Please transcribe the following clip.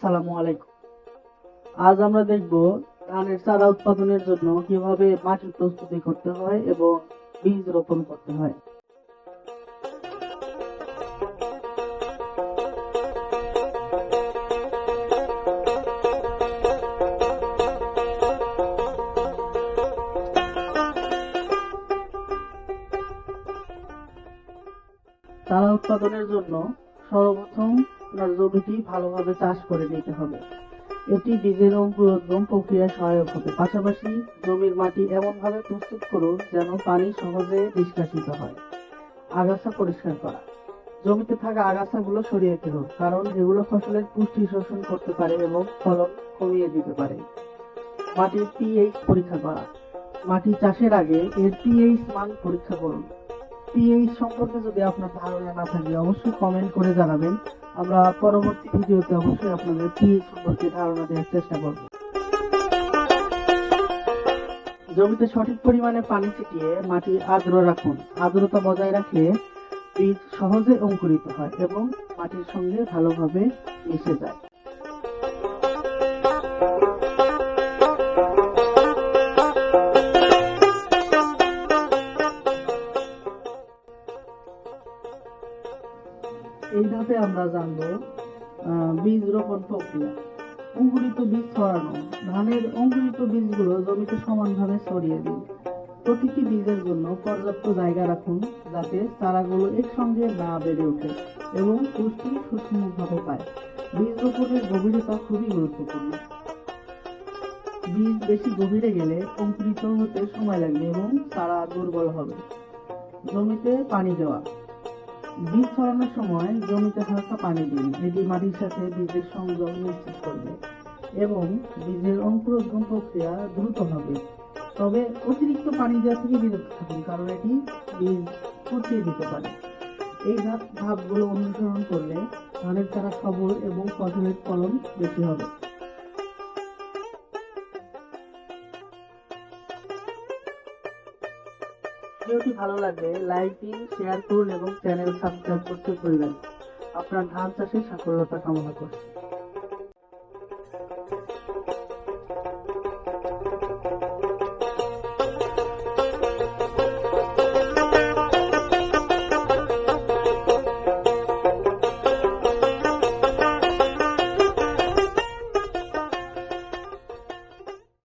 আসসালামু আলাইকুম। আজ আমরা দেখব ধানের চারা উৎপাদনের জন্য কিভাবে মাটির প্রস্তুতি করতে হয় এবং বীজ রোপণ করতে হয়। চারা উৎপাদনের জন্য সর্বপ্রথম আপনার জমিটি ভালোভাবে চাষ করে নিতে হবে। এটি বীজের অঙ্কুরোদ্গম প্রক্রিয়ায় সহায়ক হবে। পাশাপাশি জমির মাটি এমনভাবে প্রস্তুত করুন যেন পানি সহজে নিষ্কাশিত হয়। আগাছা পরিষ্কার করা, জমিতে থাকা আগাছাগুলো সরিয়ে ফেলুন, কারণ এগুলো ফসলের পুষ্টি শোষণ করতে পারে এবং ফলন কমিয়ে দিতে পারে। মাটির পিএইচ পরীক্ষা করা, মাটি চাষের আগে এর পিএইচ মান পরীক্ষা করুন। পিএইচ সম্পর্কে যদি আপনার ধারণা না থাকে অবশ্যই কমেন্ট করে জানাবেন। আমরা পরবর্তী ভিডিওতে অবশ্যই আপনাদের পিএইচ সম্পর্কে ধারণা দেওয়ার চেষ্টা করব। জমিতে সঠিক পরিমাণে পানি ছিটিয়ে মাটি আর্দ্র রাখুন। আর্দ্রতা বজায় রাখলে বীজ সহজে অঙ্কুরিত হয় এবং মাটির সঙ্গে ভালোভাবে মিশে যায়। এই ধাপে আমরা জানবো বীজ রোপণ প্রক্রিয়া। অঙ্কুরিত বীজ ছড়ানো, ধানের অঙ্কুরিত বীজগুলো জমিতে সমানভাবে ছড়িয়ে দিন। প্রতিটি বীজের জন্য পর্যাপ্ত জায়গা রাখুন যাতে চারাগুলো একসঙ্গে না বেড়ে ওঠে এবং পুষ্টি সুষমভাবে পায়। বীজ রোপণের গভীরতা খুবই গুরুত্বপূর্ণ। বীজ বেশি গভীরে গেলে অঙ্কুরিত হতে সময় লাগবে এবং চারা দুর্বল হবে। জমিতে পানি দেওয়া, বীজ ছড়ানোর সময় জমিতে হালকা পানি দিন। এটি মাটির সাথে বীজের সংযোগ নিশ্চিত করবে এবং বীজের অঙ্কুরোদ্গম প্রক্রিয়া দ্রুত হবে। তবে অতিরিক্ত পানি দেওয়া থেকে বিরত থাকুন, কারণ এটি বীজ পচিয়ে দিতে পারে। এই ধাপগুলো অনুসরণ করলে ধানের চারা সবল এবং ফসলের ফলন বেশি হবে। ভিডিওটি ভালো লাগলে লাইক দিন, শেয়ার করুন এবং চ্যানেল সাবস্ক্রাইব করতে ভুলবেন না। আপনার ধান চাষে সাফল্যতা কামনা করছি।